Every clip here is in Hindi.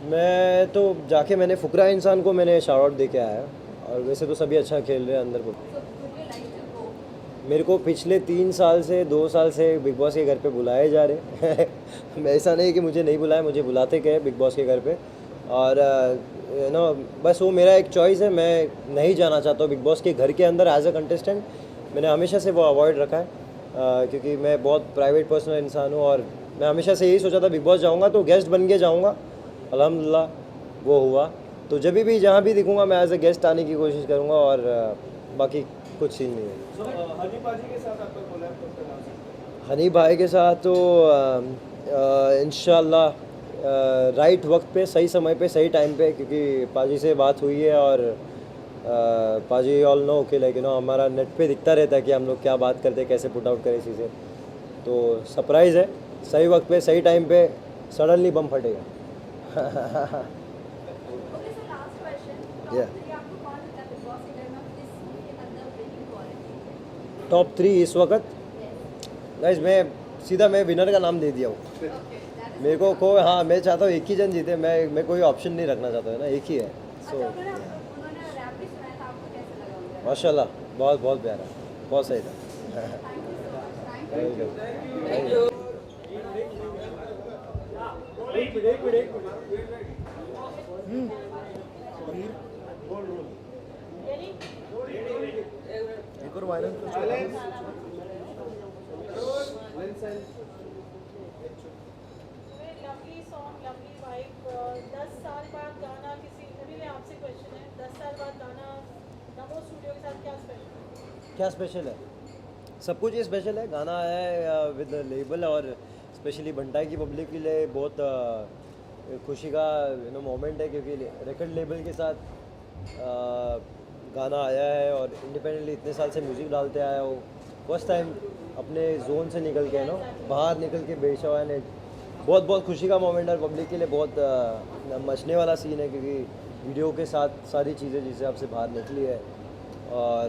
मैं तो जाके मैंने फुकरा इंसान को मैंने शाउट आउट दे के आया, और वैसे तो सभी अच्छा खेल रहे हैं अंदर को। मेरे को पिछले 3 साल से 2 साल से बिग बॉस के घर पे बुलाए जा रहे हैं। मैं ऐसा नहीं कि मुझे नहीं बुलाया, मुझे बुलाते गए बिग बॉस के घर पे। और बस वो मेरा एक चॉइस है, मैं नहीं जाना चाहता हूँ बिग बॉस के घर के अंदर एज अ कंटेस्टेंट। मैंने हमेशा से वो अवॉइड रखा है, क्योंकि मैं बहुत प्राइवेट पर्सनल इंसान हूँ, और मैं हमेशा से यही सोचा था बिग बॉस जाऊँगा तो गेस्ट बन के जाऊँगा। अल्हम्दुलिल्लाह वो हुआ। तो जब भी जहाँ भी दिखूँगा मैं एज अ गेस्ट आने की कोशिश करूँगा, और बाकी कुछ सीन नहीं है। हनी पाजी के साथ आपका कोलैब कब तक आ सकता है? हनी भाई के साथ तो इंशाल्लाह राइट वक्त पे, सही समय पे, सही टाइम पे, क्योंकि पाजी से बात हुई है, और पाजी ऑल नो कि लाइक हमारा नेट पे दिखता रहता है कि हम लोग क्या बात करते हैं, कैसे पुट आउट करें चीज़ें। तो सरप्राइज़ है, सही वक्त पे सही टाइम पे सडनली बम फटेगा। Okay sir, last question. Yeah. Top 3 आपको कौन लगता है बिग बॉस के घर में किसके अंदर विनिंग क्वालिटी टॉप 3 इस वक्त है? गाइज, मैं विनर का नाम दे दिया हूँ। ओके, दैट मेरे को हाँ, मैं चाहता हूँ एक ही जन जीते। मैं कोई ऑप्शन नहीं रखना चाहता है ना, एक ही है। सो अच्छा, उन्होंने रैप भी सुनाया था, आपको कैसा लगा उनका? माशाल्लाह, बहुत बहुत प्यारा, बहुत सही था। Thank you so much, thank you. एक और viral lovely song, lovely vibe. 10 साल बाद गाना किसी अभी मैं आपसे क्वेश्चन है, 10 साल बाद गाना नमो स्टूडियो के साथ क्या स्पेशल? क्या स्पेशल है? सब कुछ ही स्पेशल है। गाना आया है विद लेबल, और स्पेशली बंटाई की पब्लिक के लिए बहुत खुशी का मोमेंट है, क्योंकि रिकॉर्ड लेबल के साथ गाना आया है, और इंडिपेंडेंटली इतने साल से म्यूज़िक डालते आया हो, फर्स्ट टाइम अपने जोन से निकल के बाहर निकल के बेचा ने। बहुत बहुत खुशी का मोमेंट है पब्लिक के लिए, बहुत मचने वाला सीन है, क्योंकि वीडियो के साथ सारी चीज़ें जिससे आपसे बाहर निकली है, और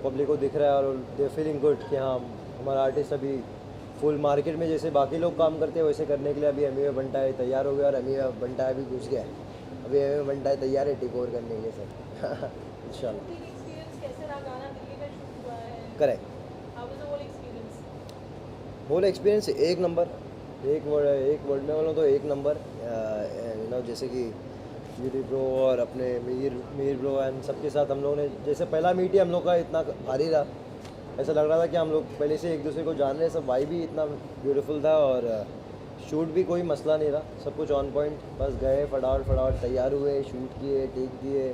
पब्लिक को दिख रहा है, और दे फीलिंग गुड कि हाँ, हमारा आर्टिस्ट अभी फुल मार्केट में जैसे बाकी लोग काम करते हैं वैसे करने के लिए अभी एमी बंटाई तैयार हो गया, और एमी बंटाई भी घुस गया है। अभी एमी बंटाई तैयार है टेक ओवर करने के लिए सर। इंशाल्लाह। एक्सपीरियंस कैसे रहा? गाना दिल्ली में शूट हुआ है। Correct. How was the whole experience? Whole experience एक नंबर, एक वर्ड में बोलूँ तो एक नंबर। जैसे कि यूरी ब्रो और अपने मीर ब्रो एंड सबके साथ हम लोगों ने, जैसे पहला मीट ही हम लोग का इतना भारी रहा, ऐसा लग रहा था कि हम लोग पहले से एक दूसरे को जान रहे हैं। सब वाइब भी इतना ब्यूटीफुल था, और शूट भी कोई मसला नहीं रहा, सब कुछ ऑन पॉइंट। बस गए फटाफट तैयार हुए, शूट किए, टेक दिए,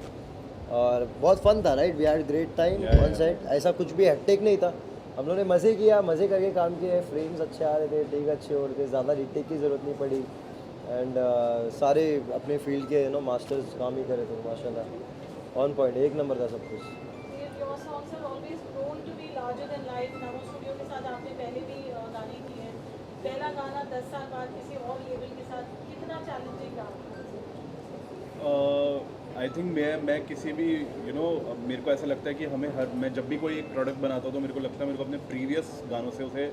और बहुत फन था। Right, we had great time on set. ऐसा कुछ भी हेक्टिक नहीं था, हम लोगों ने मज़े किया, मज़े करके काम किए। फ्रेम्स अच्छे आ रहे थे, टेक अच्छे हो रहे थे, ज़्यादा रीटेक की ज़रूरत नहीं पड़ी, एंड सारे अपने फील्ड के मास्टर्स काम ही करे थे माशाल्लाह। ऑन पॉइंट, एक नंबर था सब कुछ। Your songs are always known to be larger than life. Namo studio के साथ आपने पहले भी गाने किए हैं। पहला गाना 10 साल बाद किसी और लेवल के साथ कितना चैलेंजिंग रहा? आई थिंक मैं किसी भी मेरे को ऐसा लगता है कि मैं जब भी कोई एक प्रोडक्ट बनाता हूँ तो मेरे को लगता है मेरे को अपने प्रीवियस गानों से उसे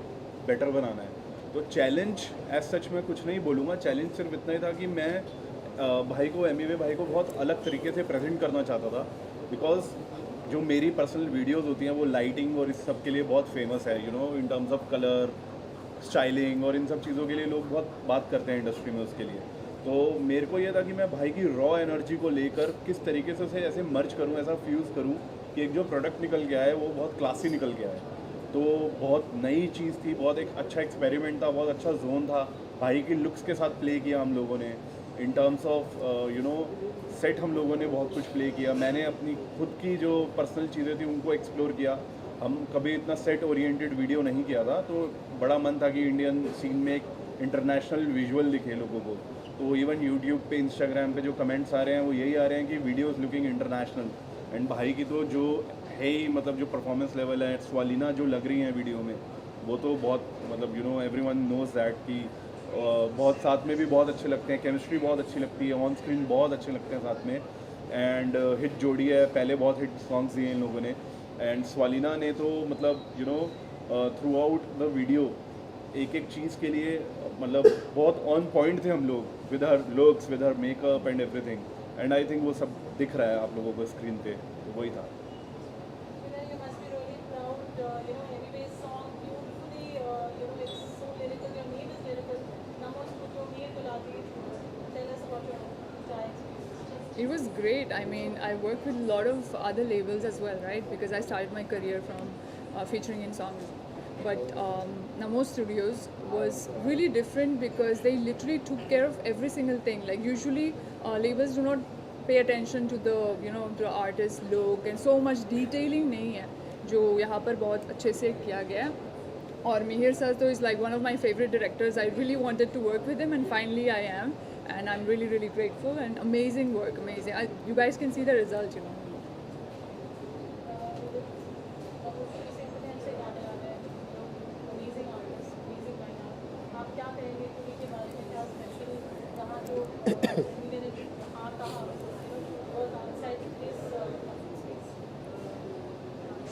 बेटर बनाना है। तो चैलेंज एज सच मैं कुछ नहीं बोलूँगा, चैलेंज सिर्फ इतना ही था कि मैं भाई को, एमी भाई को बहुत अलग तरीके से प्रेजेंट करना चाहता था, बिकॉज जो मेरी पर्सनल वीडियोस होती हैं वो लाइटिंग और इस सब के लिए बहुत फेमस है, in terms of colour, styling और इन सब चीज़ों के लिए लोग बहुत बात करते हैं इंडस्ट्री में उसके लिए। तो मेरे को ये था कि मैं भाई की रॉ एनर्जी को लेकर किस तरीके से उसे ऐसे मर्ज करूँ, ऐसा फ्यूज़ करूँ कि एक जो प्रोडक्ट निकल गया है वो बहुत क्लासी निकल गया है। तो बहुत नई चीज़ थी, बहुत एक अच्छा एक्सपेरिमेंट था, बहुत अच्छा जोन था। भाई की लुक्स के साथ प्ले किया हम लोगों ने, इन टर्म्स ऑफ सेट हम लोगों ने बहुत कुछ प्ले किया। मैंने अपनी खुद की जो पर्सनल चीज़ें थी उनको एक्सप्लोर किया। हम कभी इतना सेट ओरिएंटेड वीडियो नहीं किया था, तो बड़ा मन था कि इंडियन सीन में एक इंटरनेशनल विजुअल दिखे लोगों को। तो इवन यूट्यूब पे, इंस्टाग्राम पे जो कमेंट्स आ रहे हैं वो यही आ रहे हैं कि वीडियोस लुकिंग इंटरनेशनल। एंड भाई की तो जो है ही, मतलब जो परफॉर्मेंस लेवल है, स्वालिना जो लग रही हैं वीडियो में, वो तो बहुत, मतलब एवरीवन नोज दैट कि बहुत साथ में भी बहुत अच्छे लगते हैं, केमिस्ट्री बहुत अच्छी लगती है, ऑन स्क्रीन बहुत अच्छे लगते हैं साथ में। एंड हिट जोड़ी है, पहले बहुत हिट सॉन्ग्स दिए इन लोगों ने। एंड स्वालिना ने तो मतलब थ्रू आउट द वीडियो एक एक चीज़ के लिए मतलब बहुत ऑन पॉइंट थे हम लोग, with her looks, with her makeup and everything, and I think वो सब दिख रहा है आप लोगों को स्क्रीन पे, तो वही था। You must be really proud. Anyways, song beautifully. It's so lyrical. Your name is lyrical. Namo Studio Mir Gulati. Tell us about your entire experience. It was great. I mean, I work with a lot of other labels as well, right? Because I started my career from featuring in songs. But Namo Studios was really different because they literally took care of every single thing. Like usually labels do not pay attention to the the artist look and so much detailing नहीं है जो यहाँ पर बहुत अच्छे से किया गया है. और मिहिर सर तो is like one of my favorite directors. I really wanted to work with him and finally I am. And I'm really, really grateful and amazing work, amazing. You guys can see the result, Amazing artist, amazing lineup. आप क्या कहेंगे मूवी के बारे में, क्या स्पेशल रहा जो मैंने हाँ कहा was outside this space.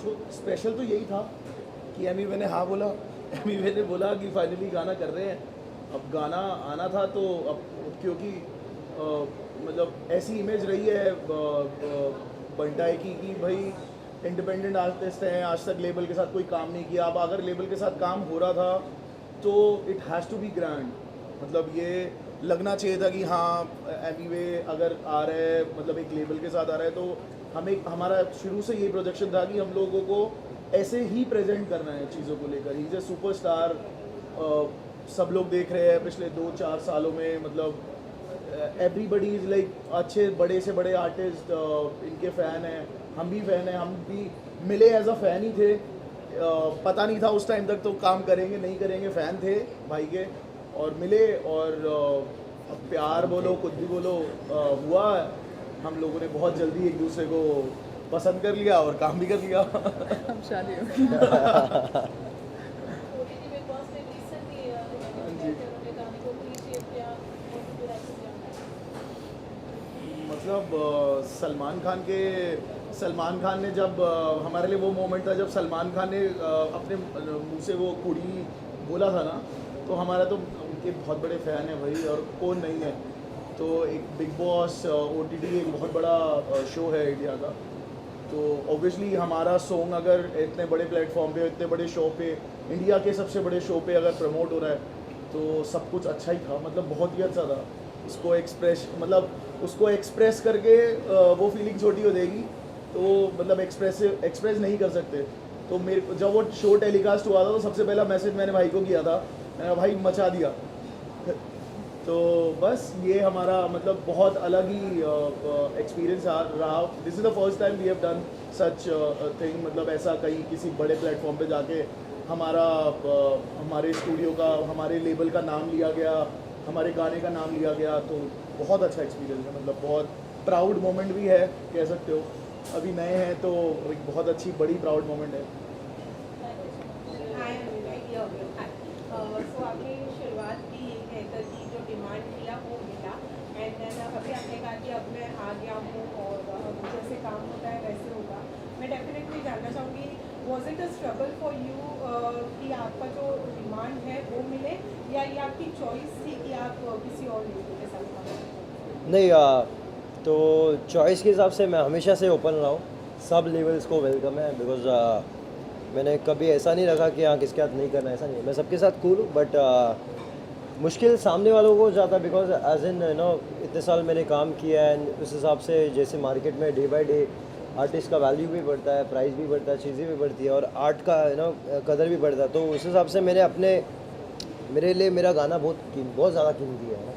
So special तो यही था कि एमी वे ने हाँ बोला, एमी वे ने बोला कि फाइनली गाना कर रहे हैं. अब गाना आना था तो अब क्योंकि मतलब ऐसी इमेज रही है बंटाई की कि भाई इंडिपेंडेंट आर्टिस्ट हैं, आज तक लेबल के साथ कोई काम नहीं किया. अब अगर लेबल के साथ काम हो रहा था तो it has to be grand. मतलब ये लगना चाहिए था कि हाँ एमी वे अगर आ रहा है, मतलब एक लेबल के साथ आ रहा है, तो हमारा शुरू से ये प्रोजेक्शन था कि हम लोगों को ऐसे ही प्रेजेंट करना है चीज़ों को लेकर. He is a superstar. सब लोग देख रहे हैं पिछले 2-4 सालों में, मतलब एवरीबडी इज़ लाइक अच्छे बड़े से बड़े आर्टिस्ट इनके फ़ैन हैं, हम भी फ़ैन हैं. हम भी मिले एज अ फ़ैन ही थे. पता नहीं था उस टाइम तक तो काम करेंगे नहीं करेंगे, फ़ैन थे भाई के और मिले. और अब प्यार बोलो कुछ भी बोलो हुआ. हम लोगों ने बहुत जल्दी एक दूसरे को पसंद कर लिया और काम भी कर लिया. हम शादी हो गई. OTT Big Boss ने recently उन्होंने गाने को appreciate किया और पूरा मतलब सलमान खान ने जब हमारे लिए वो मोमेंट था जब सलमान खान ने अपने मुंह से वो कुड़ी बोला था ना, तो हमारा तो उनके बहुत बड़े फ़ैन है भाई, और कौन नहीं है. तो एक बिग बॉस OTT एक बहुत बड़ा शो है इंडिया का. तो ऑब्वियसली हमारा सॉन्ग अगर इतने बड़े प्लेटफॉर्म पे, इतने बड़े शो पे, इंडिया के सबसे बड़े शो पे अगर प्रमोट हो रहा है तो सब कुछ अच्छा ही था. मतलब बहुत ही अच्छा था. उसको एक्सप्रेस करके वो फीलिंग छोटी हो जाएगी, तो मतलब एक्सप्रेस नहीं कर सकते. तो मेरे जब वो शो टेलीकास्ट हुआ था तो सबसे पहला मैसेज मैंने भाई को किया था, मैंने कहा भाई मचा दिया. तो बस ये हमारा मतलब बहुत अलग ही एक्सपीरियंस रहा. This is the first time we have done such thing. मतलब ऐसा कहीं किसी बड़े प्लेटफॉर्म पे जाके हमारे स्टूडियो का, हमारे लेबल का नाम लिया गया, हमारे गाने का नाम लिया गया. तो बहुत अच्छा एक्सपीरियंस है. मतलब बहुत प्राउड मोमेंट भी है कह सकते हो. अभी नए हैं तो एक बहुत अच्छी बड़ी प्राउड मोमेंट है. सो आपने शुरुआत की ये कहकर कि जो डिमांड किया वो मिला, एंड देन अभी आपने कहा कि अब मैं आ गया हूँ और जैसे काम होता है वैसे होगा. मैं डेफिनेटली जानना चाहूँगी, was it a struggle for you कि आपका जो डिमांड है वो मिले, या ये आपकी चॉइस थी कि आप किसी और लेबल के साथ काम करें? नहीं, तो चॉइस के हिसाब से मैं हमेशा से ओपन रहा हूँ. सब लेवल्स को वेलकम है. बिकॉज मैंने कभी ऐसा नहीं रखा कि हाँ किसके साथ नहीं करना, ऐसा नहीं. मैं सबके साथ कूल हूँ, बट मुश्किल सामने वालों को ज़्यादा. बिकॉज एज इन इतने साल मैंने काम किया है, उस हिसाब से जैसे मार्केट में डे बाय डे आर्टिस्ट का वैल्यू भी बढ़ता है, प्राइस भी बढ़ता है, चीज़ें भी बढ़ती है, और आर्ट का कदर भी बढ़ता है. तो उस हिसाब से मैंने मेरे लिए मेरा गाना बहुत ज़्यादा कीमती है.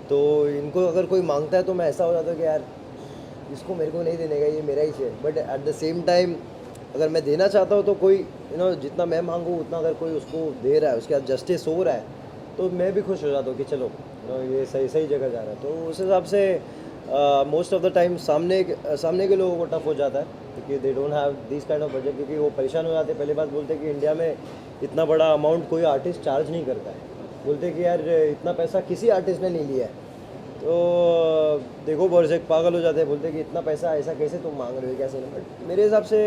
तो इनको अगर कोई मांगता है तो मैं ऐसा हो जाता है कि यार इसको मेरे को नहीं देने का, ये मेरा ही है. But at the same time अगर मैं देना चाहता हूँ तो कोई जितना मैं मांगूँ उतना अगर कोई उसको दे रहा है, उसके बाद जस्टिस हो रहा है, तो मैं भी खुश हो जाता हूँ कि चलो ये सही जगह जा रहा है. तो उस हिसाब से मोस्ट ऑफ द टाइम सामने के लोगों को टफ हो जाता है, क्योंकि they don't have this kind of budget. क्योंकि वो परेशान हो जाते हैं. पहली बात बोलते हैं कि इंडिया में इतना बड़ा अमाउंट कोई आर्टिस्ट चार्ज नहीं करता है. बोलते हैं कि यार इतना पैसा किसी आर्टिस्ट ने नहीं लिया है. तो देखो बरसेक पागल हो जाते हैं, बोलते हैं कि इतना पैसा ऐसा कैसे तुम मांग रहे हो, कैसे नहीं. बट मेरे हिसाब से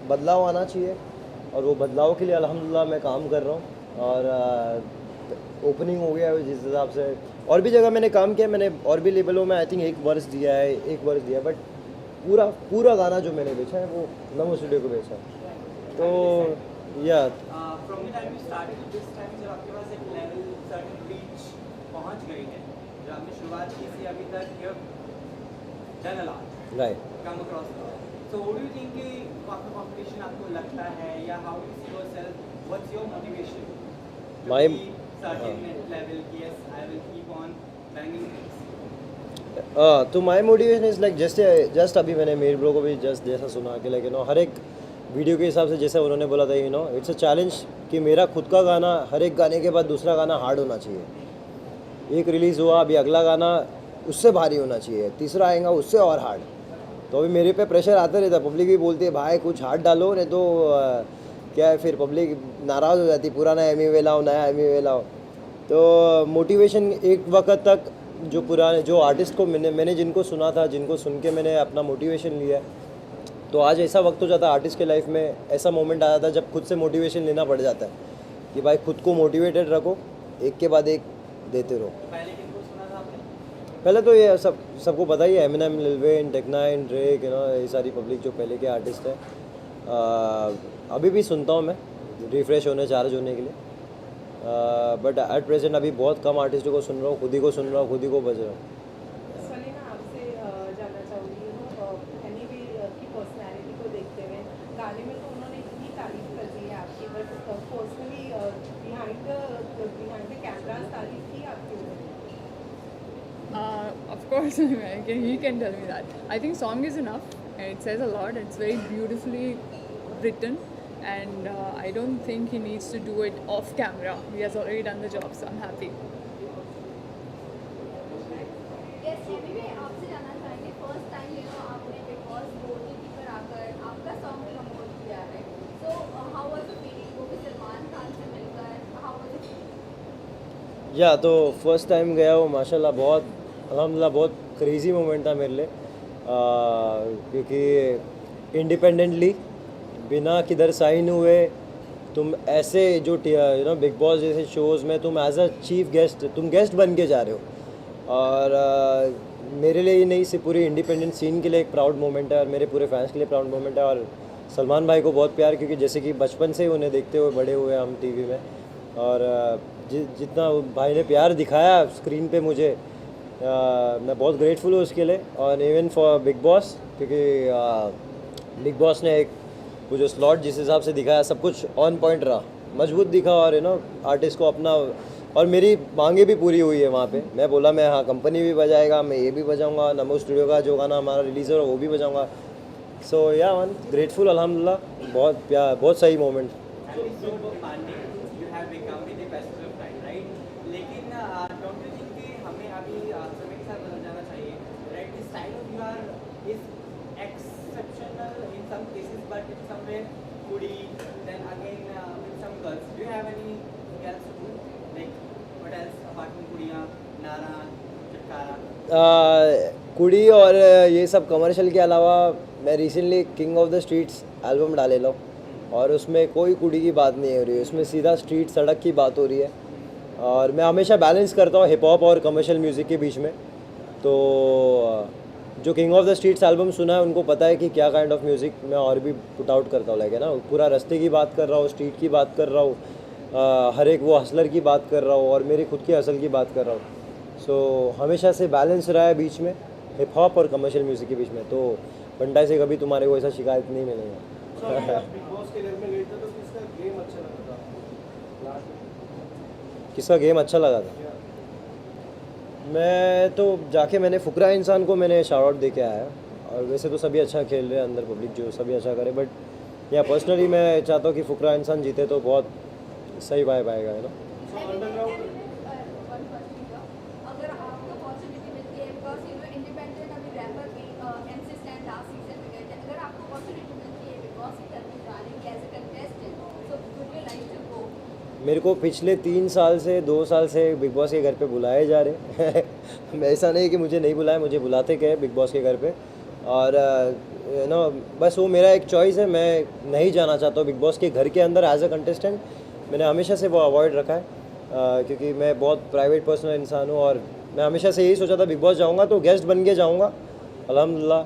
बदलाव आना चाहिए, और वो बदलाव के लिए अल्हम्दुलिल्लाह मैं काम कर रहा हूँ. और ओपनिंग हो गया है जिस हिसाब से, और भी जगह मैंने काम किया, मैंने और भी लेवलों में आई थिंक एक वर्ष दिया है, बट पूरा गाना जो मैंने बेचा है वो नमो स्टूडियो को बेचा है। तो या from the time you started this time जब आपके पास एक लेवल सर्टेन रीच पहुंच गई है, जब आपने शुरुआत की थी अभी तक you done a lot, right, come across, so what do you think कि आपका कंपटीशन आपको लगता है, या how do you see yourself, what's your motivation My- certain level की yes I will keep on banging? तो my motivation is like just अभी मैंने मेरे ब्रो को भी जस्ट जैसा सुना कि लाइक हर एक वीडियो के हिसाब से जैसे उन्होंने बोला था इट्स अ चैलेंज कि मेरा खुद का गाना हर एक गाने के बाद दूसरा गाना हार्ड होना चाहिए। एक रिलीज़ हुआ, अभी अगला गाना उससे भारी होना चाहिए, तीसरा आएगा उससे और हार्ड। तो अभी मेरे पे प्रेशर आता रहता, पब्लिक भी बोलती है भाई कुछ हार्ड डालो, नहीं तो क्या है फिर पब्लिक नाराज़ हो जाती, पुराना एमी लाओ, नया एमी लाओ। तो मोटिवेशन एक वक्त तक जो आर्टिस्ट को मैंने जिनको सुना था, जिनको सुन के मैंने अपना मोटिवेशन लिया, तो आज ऐसा वक्त हो जाता है आर्टिस्ट के लाइफ में, ऐसा मोमेंट आ जाता है जब खुद से मोटिवेशन लेना पड़ जाता है कि भाई खुद को मोटिवेटेड रखो, एक के बाद एक देते रहो। पहले किनको सुना था आपने? पहले तो ये सबको पता ही है, Eminem, Lil Wayne, take nine, Drake, ये सारी पब्लिक जो पहले के आर्टिस्ट हैं। अभी भी सुनता हूँ मैं, रिफ़्रेश होने, चार्ज होने के लिए, बट एट प्रेजेंट अभी बहुत कम आर्टिस्टों को सुन रहा हूँ, खुद ही को सुन रहा हूँ, खुद ही को बज रहा हूँ। सलीना, आपसे जानना चाहूँगी एमी वे की पर्सनैलिटी को देखते हुए, गाने में तो उन्होंने इतनी तारीफ कर दी है आपकी, but personally behind the cameras तारीफ की आपकी? Of course, he can tell me that. I think song is enough. It says a lot. It's very beautifully written, and I don't think he needs to do it off camera. He has already done the job, so I'm happy. Yes, Amy में आपसे जानना चाहेंगे, फर्स्ट टाइम आपने बिग बॉस OTT पर आकर आपका सॉन्ग प्रमोट किया है, so how was the feeling? वो भी सलमान खान से मिलकर, हाउ वाज द फीलिंग? या तो फर्स्ट टाइम गया वो, माशाल्लाह बहुत अल्हम्दुलिल्लाह बहुत क्रेज़ी मोमेंट था मेरे लिए, क्योंकि इंडिपेंडेंटली बिना किधर साइन हुए तुम ऐसे जो बिग बॉस जैसे शोज़ में तुम एज अ चीफ गेस्ट तुम गेस्ट बन के जा रहे हो, और मेरे लिए ही नहीं, सिर्फ पूरी इंडिपेंडेंट सीन के लिए एक प्राउड मोमेंट है, और मेरे पूरे फैंस के लिए प्राउड मोमेंट है। और सलमान भाई को बहुत प्यार, क्योंकि जैसे कि बचपन से ही उन्हें देखते हुए बड़े हुए हम टीवी में, और जितना भाई ने प्यार दिखाया स्क्रीन पे मुझे, मैं बहुत ग्रेटफुल हूँ उसके लिए। और इवन फॉर बिग बॉस, क्योंकि बिग बॉस ने एक वो जो स्लॉट जिस हिसाब से दिखाया, सब कुछ ऑन पॉइंट रहा, मजबूत दिखा, और आर्टिस्ट को अपना, और मेरी मांगे भी पूरी हुई है वहाँ पे। मैं बोला मैं हाँ कंपनी भी बजाएगा, मैं ये भी बजाऊँगा, नमो स्टूडियो का जो गाना हमारा रिलीज़ हो वो भी बजाऊँगा। सो या वन ग्रेटफुल, अल्हम्दुलिल्लाह, बहुत प्यार, बहुत सही मोमेंट। लेकिन डोंट यू थिंक कि हमें अभी समय के साथ बदल जाना चाहिए, right? The style of your is exceptional in some cases, but in somewhere कुड़ी, then again with some girls, do you have any else to do, like what else apart from कुड़ियाँ, नारा, चटकारा? कुड़ी और ये सब कमर्शियल के अलावा मैं recently king of the streets album डाले लो, और उसमें कोई कुड़ी की बात नहीं हो रही है, उसमें सीधा स्ट्रीट सड़क की बात हो रही है। और मैं हमेशा बैलेंस करता हूँ हिप हॉप और कमर्शियल म्यूज़िक के बीच में। तो जो king of the streets album सुना है उनको पता है कि क्या काइंड ऑफ म्यूज़िक मैं और भी पुट आउट करता हूँ, लाइक है ना, पूरा रास्ते की बात कर रहा हूँ, स्ट्रीट की बात कर रहा हूँ, हर एक वो हसलर की बात कर रहा हूँ, और मेरी खुद की हसल की बात कर रहा हूँ। सो हमेशा से बैलेंस रहा है बीच में हिप हॉप और कमर्शियल म्यूज़िक के बीच में। तो बंटाई से कभी तुम्हारे को ऐसा शिकायत नहीं मिलेगा। बिग बॉस के घर में गए थे तो किसका गेम अच्छा लगा था लास्ट में? किसका गेम अच्छा लगा था? मैं तो जाके मैंने फुकरा इंसान को मैंने शाउट आउट दे के आया, और वैसे तो सभी अच्छा खेल रहे हैं अंदर पब्लिक, जो सभी अच्छा करे, बट या पर्सनली मैं चाहता हूँ कि फुकरा इंसान जीते तो बहुत सही वाइब आएगा, है ना। अगर आपको अपॉर्चुनिटी मिलती है, बिकॉज इंडिपेंडेंट अभी रैपर भी MC स्टैंड लास्ट सीजन में गए थे, अगर आपको अपॉर्चुनिटी मिलती है बिग बॉस के घर में जाने की as a contestant, so would you like to go? मेरे को पिछले 3 साल से 2 साल से बिग बॉस के घर पे बुलाए जा रहे हैं। ऐसा नहीं कि मुझे नहीं बुलाया, मुझे बुलाते गए बिग बॉस के घर पे, और बस वो मेरा एक चॉइस है, मैं नहीं जाना चाहता हूँ बिग बॉस के घर के अंदर एज अ कंटेस्टेंट। मैंने हमेशा से वो अवॉइड रखा है, क्योंकि मैं बहुत प्राइवेट पर्सनल इंसान हूँ और मैं हमेशा से यही सोचा था बिग बॉस जाऊँगा तो गेस्ट बन के जाऊँगा। अल्हम्दुलिल्लाह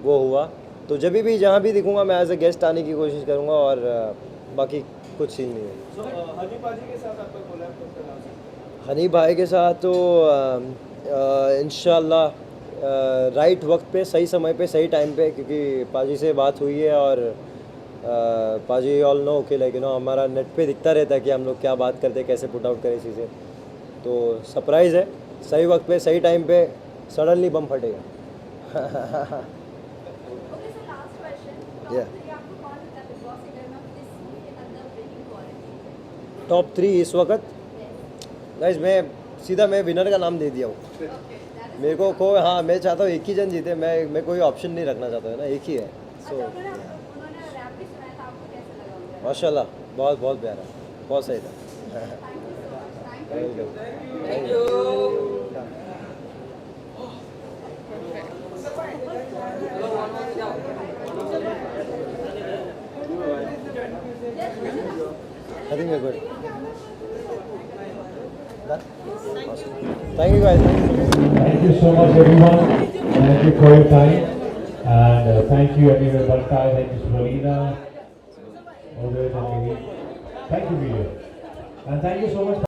वो हुआ। तो जब भी जहाँ भी दिखूँगा मैं एज ए गेस्ट आने की कोशिश करूँगा और बाकी कुछ सीन नहीं है। सो हनी पाजी के साथ आपका कोलैब कब तक आ सकता है? हनी भाई के साथ तो इंशाल्लाह राइट वक्त पे, सही समय पे, सही टाइम पे, क्योंकि पाजी से बात हुई है और पाजी ऑल नो कि लाइक हमारा नेट पे दिखता रहता है कि हम लोग क्या बात करते हैं, कैसे पुट आउट करें चीज़ें। तो सरप्राइज़ है, सही वक्त पे सही टाइम पे सडनली बम फटेगा। Okay sir, last question. Yeah. आपको कौन लगता है बिग बॉस के घर में किस के अंदर ब्रेकिंग क्वालिटी? टॉप 3 इस वक्त गाइस, मैं सीधा विनर का नाम दे दिया हूँ। मेरे को हाँ, मैं चाहता हूँ एक ही जन जीते। मैं कोई ऑप्शन नहीं रखना चाहता है ना, एक ही है। सो उन्होंने रैप भी सुनाया था, आपको कैसा लगा उनका? माशाल्लाह बहुत बहुत प्यारा, बहुत सही था। Thank you so much. Thank you. I think we're good. Done? Awesome. Thank you guys. Thank you so much, everyone. Thank you for your time. And thank you, everyone. Balkai, thank you, Svalina. Thank you, Video. And thank you so much.